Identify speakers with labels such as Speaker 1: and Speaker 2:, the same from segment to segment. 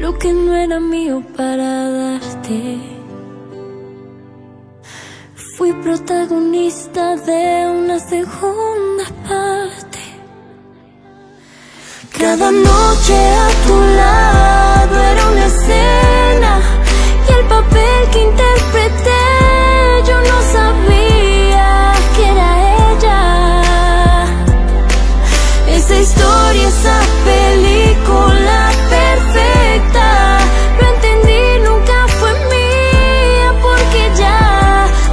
Speaker 1: lo que no era mío para darte. Fui protagonista de una segunda parte. Cada noche a tu lado era una escena, y el papel que interpreté yo no sabía que era ella. Esa historia, esa película perfecta, lo entendí, nunca fue mía, porque ya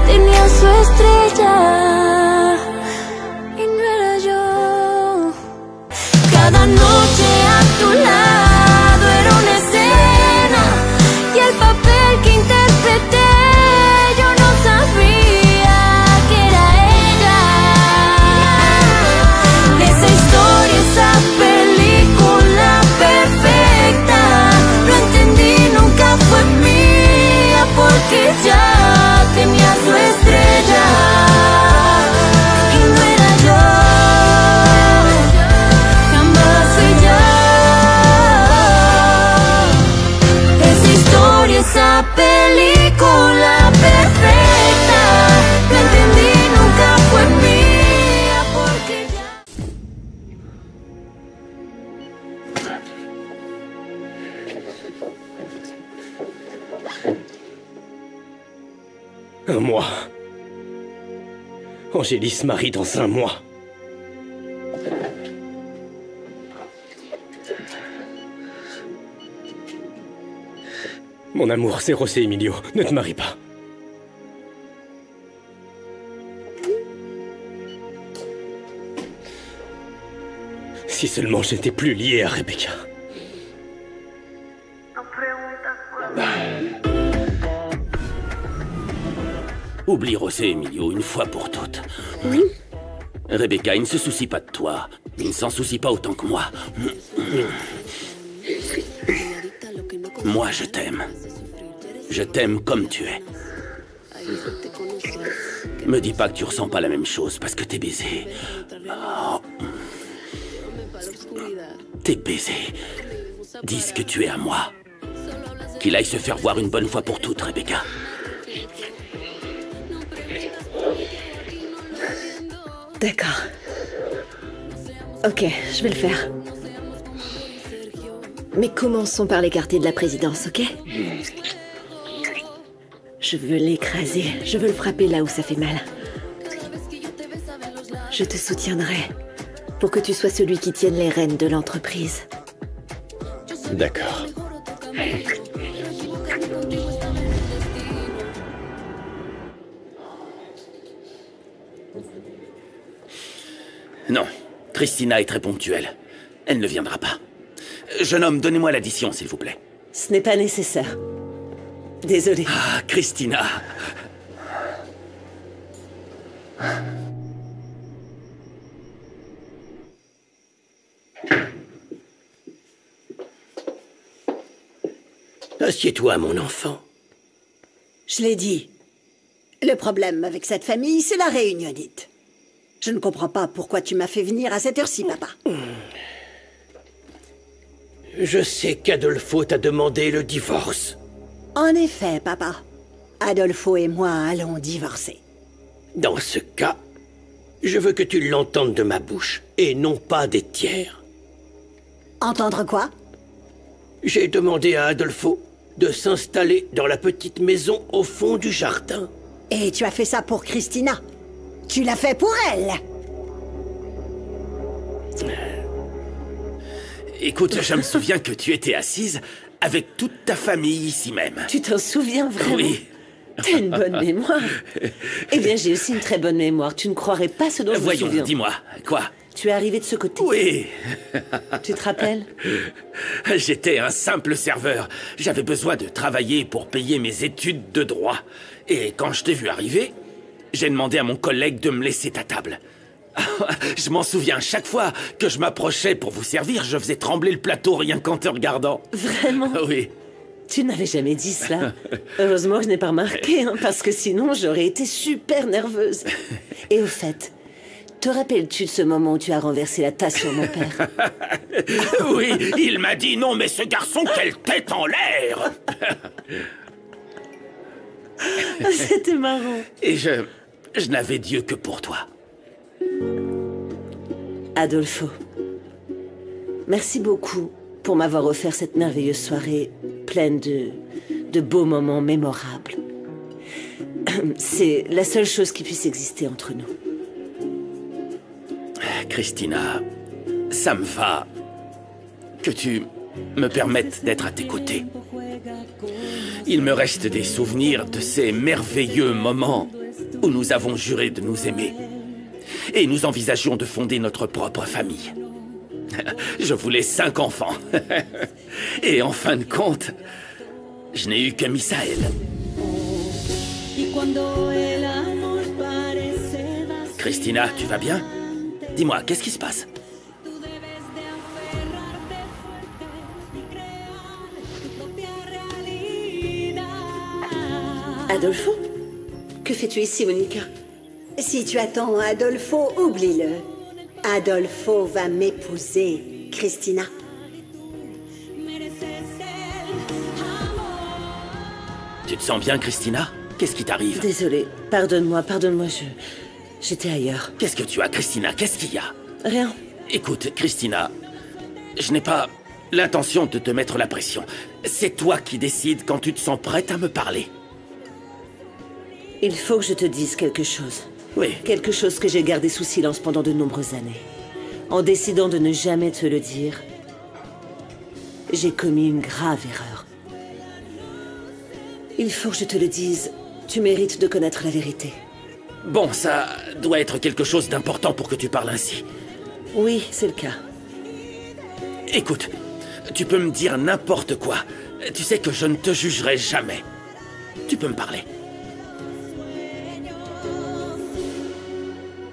Speaker 1: tenía su estrella y no era yo. Cada noche a tu lado era una escena, y el papel que interpreté yo no sabía que era ella. Esa historia, esa película perfecta, lo entendí, nunca fue mía, porque ya tenía su estrella y no era yo. Jamás fui yo. Esa historia, esa película perfecta, lo entendí, nunca fue mía, porque ya.
Speaker 2: Un mois. Angélis se marie dans un mois. Mon amour, c'est José Emilio. Ne te marie pas. Si seulement j'étais plus lié à Rebecca.
Speaker 3: Oublie José Emilio une fois pour toutes. Rebecca, il ne se soucie pas de toi. Il ne s'en soucie pas autant que moi. Moi, je t'aime. Je t'aime comme tu es. Me dis pas que tu ressens pas la même chose parce que t'es baisé. Oh. T'es baisé. Dis ce que tu es à moi. Qu'il aille se faire voir une bonne fois pour toutes, Rebecca.
Speaker 4: D'accord. Ok, je vais le faire. Mais commençons par l'écarter de la présidence, ok? Je veux l'écraser. Je veux le frapper là où ça fait mal. Je te soutiendrai pour que tu sois celui qui tienne les rênes de l'entreprise.
Speaker 2: D'accord.
Speaker 3: Non, Christina est très ponctuelle. Elle ne viendra pas. Jeune homme, donnez-moi l'addition, s'il vous plaît.
Speaker 4: Ce n'est pas nécessaire. Désolée.
Speaker 3: Ah, Christina.
Speaker 2: Assieds-toi, mon enfant.
Speaker 5: Je l'ai dit. Le problème avec cette famille, c'est la réunionnite. Je ne comprends pas pourquoi tu m'as fait venir à cette heure-ci, papa.
Speaker 2: Je sais qu'Adolfo t'a demandé le divorce.
Speaker 5: En effet, papa. Adolfo et moi allons divorcer.
Speaker 2: Dans ce cas, je veux que tu l'entendes de ma bouche, et non pas des tiers.
Speaker 5: Entendre quoi?
Speaker 2: J'ai demandé à Adolfo de s'installer dans la petite maison au fond du jardin.
Speaker 5: Et tu as fait ça pour Christina. Tu l'as fait pour elle.
Speaker 3: Écoute, je me souviens que tu étais assise avec toute ta famille ici même.
Speaker 4: Tu t'en souviens vraiment?
Speaker 3: Oui.
Speaker 4: T'as une bonne mémoire. Eh bien, j'ai aussi une très bonne mémoire. Tu ne croirais pas ce dont je me
Speaker 3: Voyons,
Speaker 4: souviens.
Speaker 3: dis-moi, quoi?
Speaker 4: Tu es arrivé de ce côté.
Speaker 3: Oui.
Speaker 4: Tu te rappelles?
Speaker 3: J'étais un simple serveur. J'avais besoin de travailler pour payer mes études de droit. Et quand je t'ai vu arriver, j'ai demandé à mon collègue de me laisser ta table. Je m'en souviens, chaque fois que je m'approchais pour vous servir, je faisais trembler le plateau rien qu'en te regardant.
Speaker 4: Vraiment?
Speaker 3: Oui.
Speaker 4: Tu n'avais jamais dit cela. Heureusement que je n'ai pas remarqué, hein, parce que sinon j'aurais été super nerveuse. Et au fait, Te rappelles-tu de ce moment où tu as renversé la tasse sur mon père?
Speaker 3: Oui, il m'a dit non, mais ce garçon, quelle tête en l'air!
Speaker 4: C'était marrant.
Speaker 3: Et je n'avais Dieu que pour toi.
Speaker 4: Adolfo, merci beaucoup pour m'avoir offert cette merveilleuse soirée pleine de beaux moments mémorables. C'est la seule chose qui puisse exister entre nous.
Speaker 3: Christina, ça me va que tu me permettes d'être à tes côtés. Il me reste des souvenirs de ces merveilleux moments où nous avons juré de nous aimer. Et nous envisagions de fonder notre propre famille. Je voulais 5 enfants. Et en fin de compte, je n'ai eu que Misaël. Christina, tu vas bien? Dis-moi, qu'est-ce qui se passe?
Speaker 4: Adolfo? Que fais-tu ici, Monica?
Speaker 5: Si tu attends Adolfo, oublie-le. Adolfo va m'épouser, Christina.
Speaker 3: Tu te sens bien, Christina? Qu'est-ce qui t'arrive?
Speaker 4: Désolée, pardonne-moi, j'étais ailleurs.
Speaker 3: Qu'est-ce que tu as, Christina? Qu'est-ce qu'il y a?
Speaker 4: Rien.
Speaker 3: Écoute, Christina, je n'ai pas l'intention de te mettre la pression. C'est toi qui décides quand tu te sens prête à me parler.
Speaker 4: Il faut que je te dise quelque chose.
Speaker 3: Oui.
Speaker 4: Quelque chose que j'ai gardé sous silence pendant de nombreuses années. En décidant de ne jamais te le dire, j'ai commis une grave erreur. Il faut que je te le dise. Tu mérites de connaître la vérité.
Speaker 3: Bon, ça doit être quelque chose d'important pour que tu parles ainsi.
Speaker 4: Oui, c'est le cas.
Speaker 3: Écoute, tu peux me dire n'importe quoi. Tu sais que je ne te jugerai jamais. Tu peux me parler.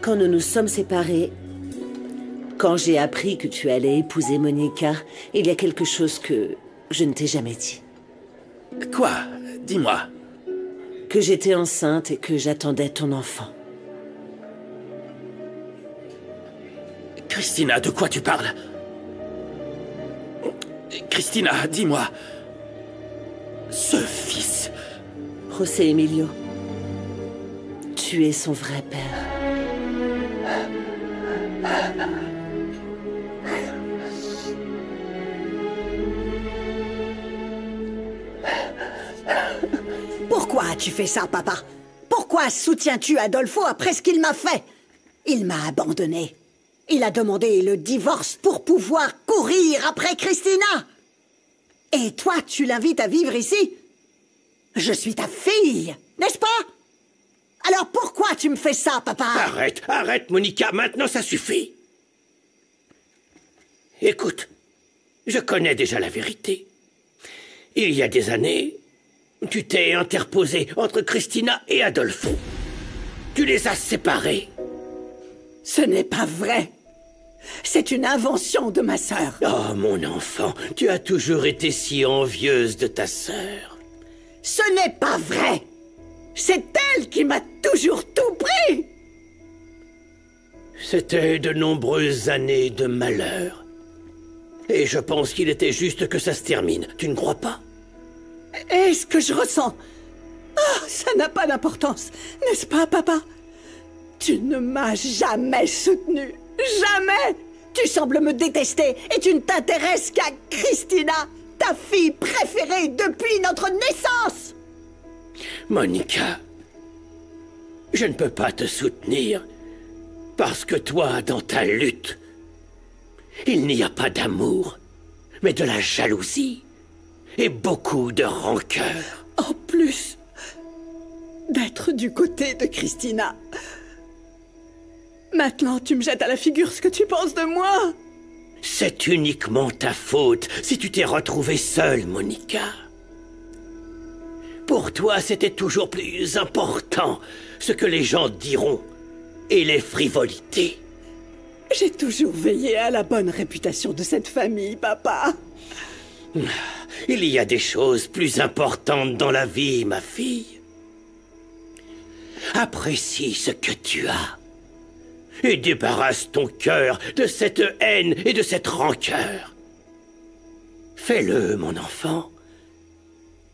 Speaker 4: Quand nous nous sommes séparés, quand j'ai appris que tu allais épouser Monica, il y a quelque chose que je ne t'ai jamais dit.
Speaker 3: Quoi? Dis-moi.
Speaker 4: Que j'étais enceinte et que j'attendais ton enfant.
Speaker 3: Christina, de quoi tu parles? Christina, dis-moi. Ce fils...
Speaker 4: José Emilio, tu es son vrai père.
Speaker 5: Pourquoi as-tu fait ça, papa? Pourquoi soutiens-tu Adolfo après ce qu'il m'a fait? Il m'a abandonné. Il a demandé le divorce pour pouvoir courir après Christina. Et toi, tu l'invites à vivre ici? Je suis ta fille, n'est-ce pas? Alors pourquoi tu me fais ça, papa?
Speaker 2: Arrête, Monica, maintenant ça suffit. Écoute, je connais déjà la vérité. Il y a des années, tu t'es interposé entre Christina et Adolfo. Tu les as séparés.
Speaker 5: Ce n'est pas vrai. C'est une invention de ma sœur.
Speaker 2: Oh, mon enfant, tu as toujours été si envieuse de ta sœur.
Speaker 5: Ce n'est pas vrai. C'est elle qui m'a toujours tout pris.
Speaker 2: C'était de nombreuses années de malheur. Et je pense qu'il était juste que ça se termine. Tu ne crois pas?
Speaker 5: Est-ce que je ressens? Ah, ça n'a pas d'importance, n'est-ce pas, papa? Tu ne m'as jamais soutenu. Jamais! Tu sembles me détester et tu ne t'intéresses qu'à Christina, ta fille préférée depuis notre naissance!
Speaker 2: Monica, je ne peux pas te soutenir parce que toi, dans ta lutte, il n'y a pas d'amour, mais de la jalousie et beaucoup de rancœur.
Speaker 5: En plus d'être du côté de Christina. Maintenant, tu me jettes à la figure ce que tu penses de moi.
Speaker 2: C'est uniquement ta faute si tu t'es retrouvée seule, Monica. Pour toi, c'était toujours plus important ce que les gens diront et les frivolités.
Speaker 5: J'ai toujours veillé à la bonne réputation de cette famille, papa.
Speaker 2: Il y a des choses plus importantes dans la vie, ma fille. Apprécie ce que tu as. et débarrasse ton cœur de cette haine et de cette rancœur. Fais-le, mon enfant.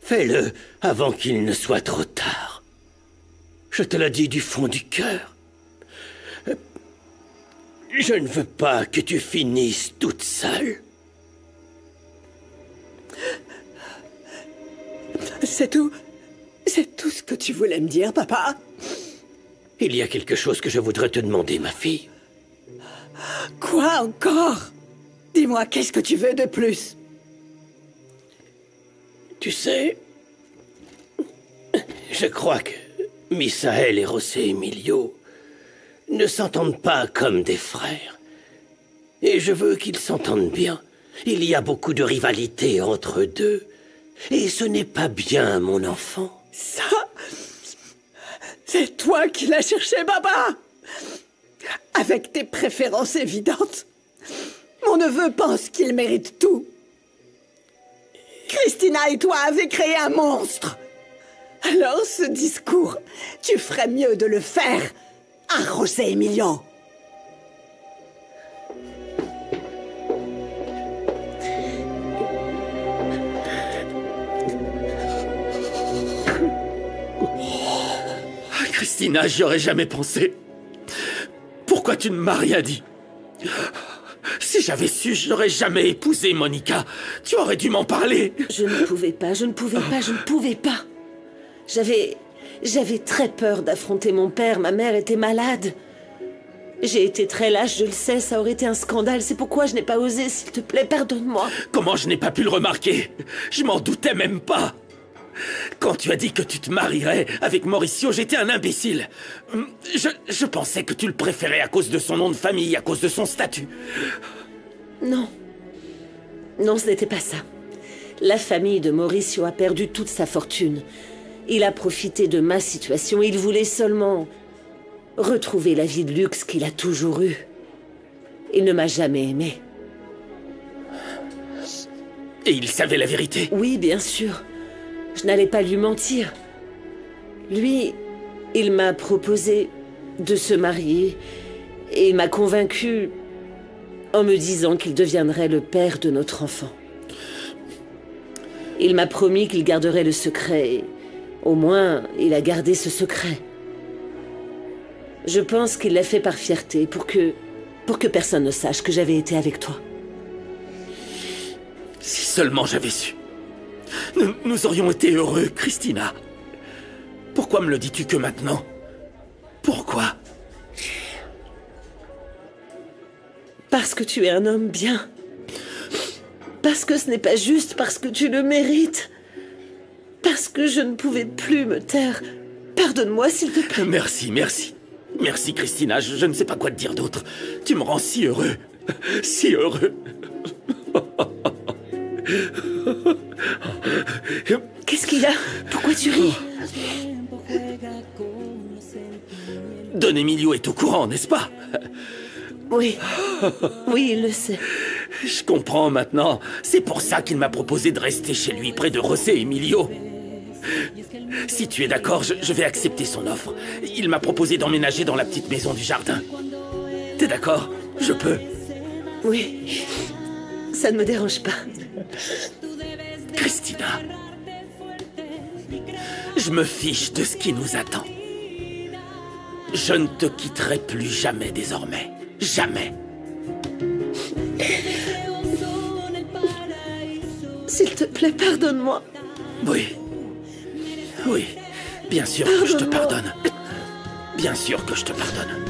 Speaker 2: Fais-le avant qu'il ne soit trop tard. Je te le dis du fond du cœur. Je ne veux pas que tu finisses toute seule.
Speaker 5: C'est tout. C'est tout ce que tu voulais me dire, papa?
Speaker 2: Il y a quelque chose que je voudrais te demander, ma fille.
Speaker 5: Quoi encore? Dis-moi, qu'est-ce que tu veux de plus?
Speaker 2: Tu sais, je crois que Misaël et José Emilio ne s'entendent pas comme des frères. Et je veux qu'ils s'entendent bien. Il y a beaucoup de rivalité entre eux deux. Et ce n'est pas bien, mon enfant.
Speaker 5: Ça, c'est toi qui l'as cherché, papa. Avec tes préférences évidentes. Mon neveu pense qu'il mérite tout. Christina et toi avez créé un monstre. Alors ce discours, tu ferais mieux de le faire à José Emilio.
Speaker 3: Christina, j'y aurais jamais pensé. Pourquoi tu ne m'as rien dit? Si j'avais su, je n'aurais jamais épousé Monica. Tu aurais dû m'en parler.
Speaker 4: Je ne pouvais pas, je ne pouvais pas, je ne pouvais pas. J'avais très peur d'affronter mon père, ma mère était malade. J'ai été très lâche, je le sais, ça aurait été un scandale, c'est pourquoi je n'ai pas osé, s'il te plaît, pardonne-moi.
Speaker 3: Comment je n'ai pas pu le remarquer? Je m'en doutais même pas. Quand tu as dit que tu te marierais avec Mauricio, j'étais un imbécile. Je pensais que tu le préférais à cause de son nom de famille, à cause de son statut.
Speaker 4: Non. Non, ce n'était pas ça. La famille de Mauricio a perdu toute sa fortune. Il a profité de ma situation, il voulait seulement retrouver la vie de luxe qu'il a toujours eue. Il ne m'a jamais aimé.
Speaker 3: Et il savait la vérité?
Speaker 4: Oui, bien sûr. Je n'allais pas lui mentir. Lui, il m'a proposé de se marier et il m'a convaincue en me disant qu'il deviendrait le père de notre enfant. Il m'a promis qu'il garderait le secret et au moins, il a gardé ce secret. Je pense qu'il l'a fait par fierté pour que personne ne sache que j'avais été avec toi.
Speaker 3: Si seulement j'avais su. Nous aurions été heureux, Christina. Pourquoi me le dis-tu que maintenant? Pourquoi?
Speaker 4: Parce que tu es un homme bien. Parce que ce n'est pas juste, parce que tu le mérites. Parce que je ne pouvais plus me taire. Pardonne-moi, s'il te plaît.
Speaker 3: Merci, merci. Merci, Christina, je ne sais pas quoi te dire d'autre. Tu me rends si heureux. Si heureux.
Speaker 4: Qu'est-ce qu'il a? Pourquoi tu ris?
Speaker 3: Don Emilio est au courant, n'est-ce pas?
Speaker 4: Oui. Oui, il le sait.
Speaker 3: Je comprends maintenant. C'est pour ça qu'il m'a proposé de rester chez lui, près de José Emilio. Si tu es d'accord, je vais accepter son offre. Il m'a proposé d'emménager dans la petite maison du jardin. T'es d'accord? Je peux?
Speaker 4: Oui. Ça ne me dérange pas.
Speaker 3: Christina, je me fiche de ce qui nous attend. Je ne te quitterai plus jamais désormais. Jamais.
Speaker 4: S'il te plaît, pardonne-moi.
Speaker 3: Oui. Oui. Bien sûr que je te pardonne. Bien sûr que je te pardonne.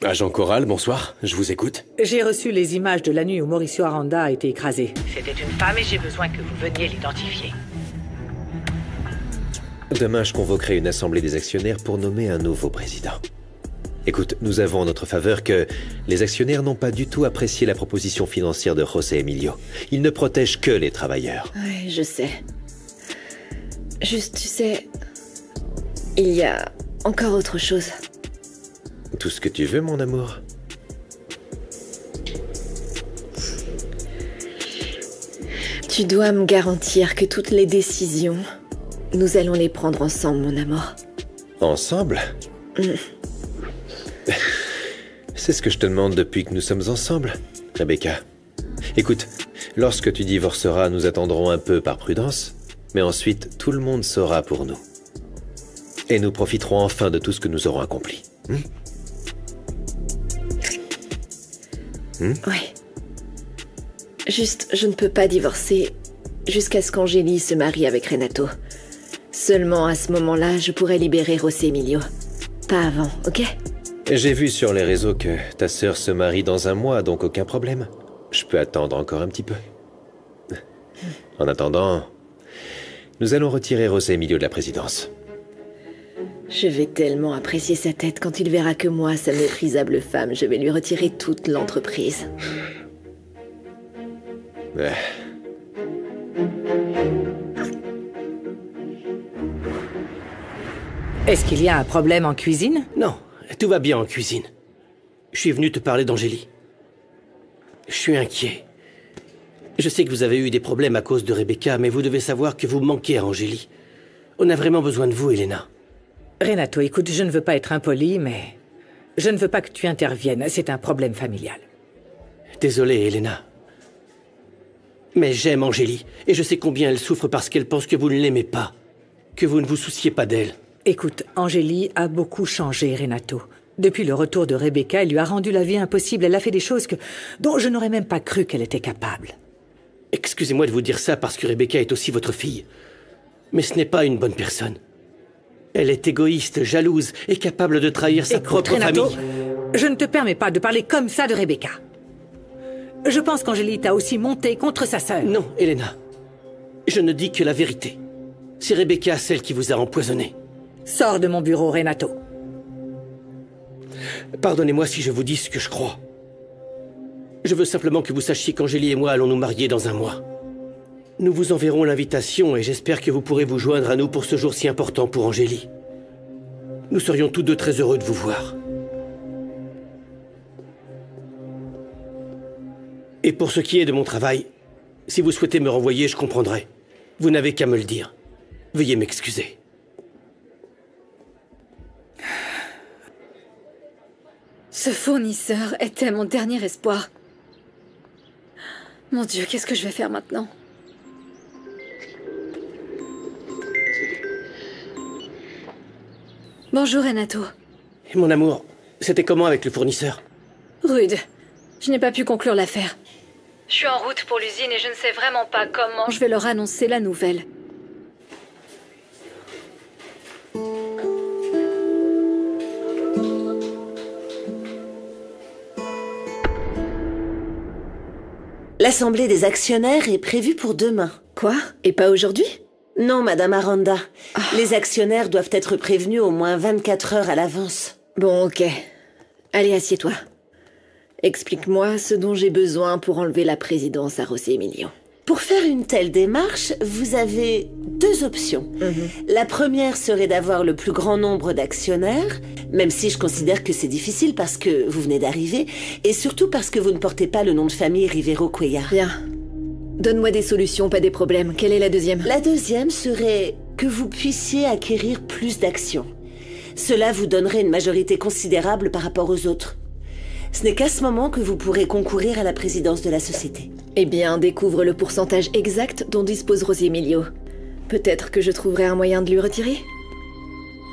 Speaker 6: Agent Corral, bonsoir. Je vous écoute.
Speaker 7: J'ai reçu les images de la nuit où Mauricio Aranda a été écrasé.
Speaker 8: C'était une femme et j'ai besoin que vous veniez l'identifier.
Speaker 6: Demain, je convoquerai une assemblée des actionnaires pour nommer un nouveau président. Écoute, nous avons en notre faveur que les actionnaires n'ont pas du tout apprécié la proposition financière de José Emilio. Ils ne protègent que les travailleurs.
Speaker 9: Ouais, je sais. Juste, tu sais, il y a encore autre chose.
Speaker 6: Tout ce que tu veux, mon amour.
Speaker 9: Tu dois me garantir que toutes les décisions, nous allons les prendre ensemble, mon amour.
Speaker 6: Ensemble? C'est ce que je te demande depuis que nous sommes ensemble, Rebecca. Écoute, lorsque tu divorceras, nous attendrons un peu par prudence, mais ensuite, tout le monde saura pour nous. Et nous profiterons enfin de tout ce que nous aurons accompli.
Speaker 9: Ouais. Juste, je ne peux pas divorcer jusqu'à ce qu'Angélie se marie avec Renato. Seulement à ce moment-là, je pourrais libérer José Emilio. Pas avant, ok?
Speaker 6: J'ai vu sur les réseaux que ta sœur se marie dans un mois, donc aucun problème. Je peux attendre encore un petit peu. En attendant, nous allons retirer José Emilio de la présidence.
Speaker 9: Je vais tellement apprécier sa tête quand il verra que moi, sa méprisable femme, je vais lui retirer toute l'entreprise.
Speaker 6: Ouais.
Speaker 7: Est-ce qu'il y a un problème en cuisine?
Speaker 2: Non, tout va bien en cuisine. Je suis venu te parler d'Angélie. Je suis inquiet. Je sais que vous avez eu des problèmes à cause de Rebecca, mais vous devez savoir que vous manquez à Angélie. On a vraiment besoin de vous, Elena.
Speaker 7: Renato, écoute, je ne veux pas être impoli, mais je ne veux pas que tu interviennes. C'est un problème familial.
Speaker 2: Désolé, Elena. Mais j'aime Angélie, et je sais combien elle souffre parce qu'elle pense que vous ne l'aimez pas, que vous ne vous souciez pas d'elle.
Speaker 7: Écoute, Angélie a beaucoup changé, Renato. Depuis le retour de Rebecca, elle lui a rendu la vie impossible. Elle a fait des choses dont je n'aurais même pas cru qu'elle était capable.
Speaker 2: Excusez-moi de vous dire ça parce que Rebecca est aussi votre fille. Mais ce n'est pas une bonne personne. Elle est égoïste, jalouse et capable de trahir sa propre
Speaker 7: Renato,
Speaker 2: famille.
Speaker 7: Je ne te permets pas de parler comme ça de Rebecca. Je pense qu'Angélie t'a aussi monté contre sa sœur.
Speaker 2: Non, Elena. Je ne dis que la vérité. C'est Rebecca celle qui vous a empoisonné.
Speaker 7: Sors de mon bureau, Renato.
Speaker 2: Pardonnez-moi si je vous dis ce que je crois. Je veux simplement que vous sachiez qu'Angélie et moi allons nous marier dans un mois. Nous vous enverrons l'invitation et j'espère que vous pourrez vous joindre à nous pour ce jour si important pour Angélie. Nous serions tous deux très heureux de vous voir. Et pour ce qui est de mon travail, si vous souhaitez me renvoyer, je comprendrai. Vous n'avez qu'à me le dire. Veuillez m'excuser.
Speaker 10: Ce fournisseur était mon dernier espoir. Mon Dieu, qu'est-ce que je vais faire maintenant? Bonjour, Renato.
Speaker 2: Et mon amour, c'était comment avec le fournisseur?
Speaker 10: Rude. Je n'ai pas pu conclure l'affaire. Je suis en route pour l'usine et je ne sais vraiment pas comment je vais leur annoncer la nouvelle.
Speaker 4: L'assemblée des actionnaires est prévue pour demain.
Speaker 9: Quoi? Et pas aujourd'hui?
Speaker 4: Non, Madame Aranda. Les actionnaires doivent être prévenus au moins 24 heures à l'avance.
Speaker 9: Bon, ok. Allez, assieds-toi. Explique-moi ce dont j'ai besoin pour enlever la présidence à José Emilio.
Speaker 4: Pour faire une telle démarche, vous avez deux options. La première serait d'avoir le plus grand nombre d'actionnaires, même si je considère que c'est difficile parce que vous venez d'arriver, et surtout parce que vous ne portez pas le nom de famille Rivero Cuellar.
Speaker 9: Bien. Donne-moi des solutions, pas des problèmes. Quelle est la deuxième?
Speaker 4: La deuxième serait que vous puissiez acquérir plus d'actions. Cela vous donnerait une majorité considérable par rapport aux autres. Ce n'est qu'à ce moment que vous pourrez concourir à la présidence de la société.
Speaker 9: Eh bien, découvre le pourcentage exact dont dispose José Emilio. Peut-être que je trouverai un moyen de lui retirer.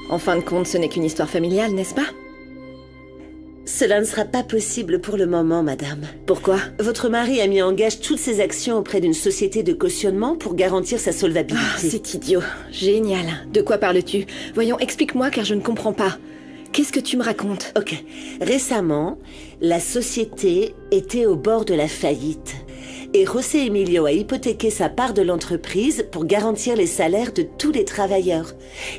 Speaker 9: En fin de compte, ce n'est qu'une histoire familiale, n'est-ce pas?
Speaker 4: Cela ne sera pas possible pour le moment, madame.
Speaker 9: Pourquoi?
Speaker 4: Votre mari a mis en gage toutes ses actions auprès d'une société de cautionnement pour garantir sa solvabilité.
Speaker 9: Ah, c'est idiot. Génial. De quoi parles-tu? Voyons, explique-moi car je ne comprends pas. Qu'est-ce que tu me racontes?
Speaker 4: Ok. Récemment, la société était au bord de la faillite. Et José Emilio a hypothéqué sa part de l'entreprise pour garantir les salaires de tous les travailleurs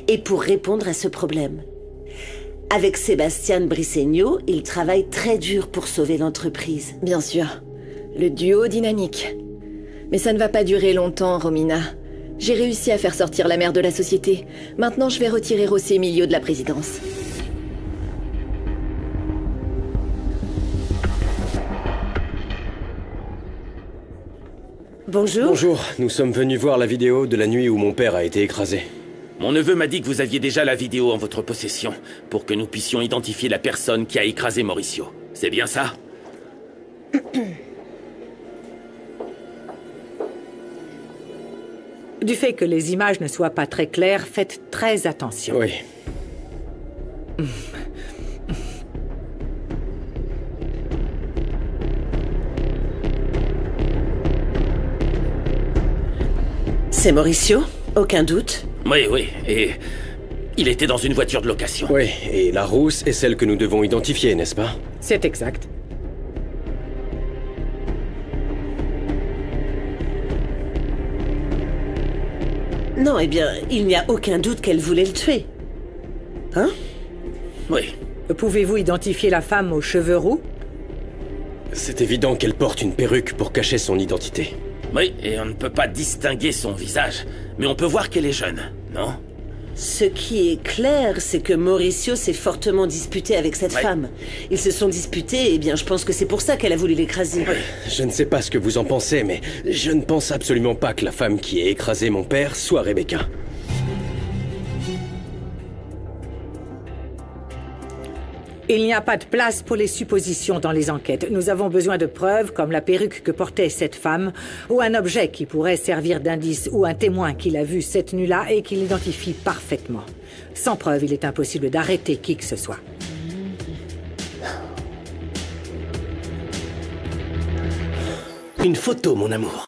Speaker 4: et pour répondre à ce problème. Avec Sebastián Briceño, il travaille très dur pour sauver l'entreprise.
Speaker 9: Bien sûr. Le duo dynamique. Mais ça ne va pas durer longtemps, Romina. J'ai réussi à faire sortir la mère de la société. Maintenant, je vais retirer José Emilio de la présidence.
Speaker 4: Bonjour.
Speaker 11: Bonjour, nous sommes venus voir la vidéo de la nuit où mon père a été écrasé.
Speaker 3: Mon neveu m'a dit que vous aviez déjà la vidéo en votre possession, pour que nous puissions identifier la personne qui a écrasé Mauricio. C'est bien ça?
Speaker 7: Du fait que les images ne soient pas très claires, faites très attention.
Speaker 11: Oui.
Speaker 4: C'est Mauricio? Aucun doute?
Speaker 3: Oui, oui, et il était dans une voiture de location.
Speaker 11: Oui, et la rousse est celle que nous devons identifier, n'est-ce pas?
Speaker 7: C'est exact.
Speaker 4: Non, eh bien, il n'y a aucun doute qu'elle voulait le tuer. Hein?
Speaker 3: Oui.
Speaker 7: Pouvez-vous identifier la femme aux cheveux roux?
Speaker 11: C'est évident qu'elle porte une perruque pour cacher son identité.
Speaker 3: Oui, et on ne peut pas distinguer son visage, mais on peut voir qu'elle est jeune, non?
Speaker 4: Ce qui est clair, c'est que Mauricio s'est fortement disputé avec cette femme. Ils se sont disputés, et bien je pense que c'est pour ça qu'elle a voulu l'écraser.
Speaker 11: Je ne sais pas ce que vous en pensez, mais je ne pense absolument pas que la femme qui a écrasé mon père soit Rebecca.
Speaker 7: Il n'y a pas de place pour les suppositions dans les enquêtes. Nous avons besoin de preuves comme la perruque que portait cette femme, ou un objet qui pourrait servir d'indice, ou un témoin qui l'a vu cette nuit-là et qui l'identifie parfaitement. Sans preuve, il est impossible d'arrêter qui que ce soit.
Speaker 2: Une photo, mon amour.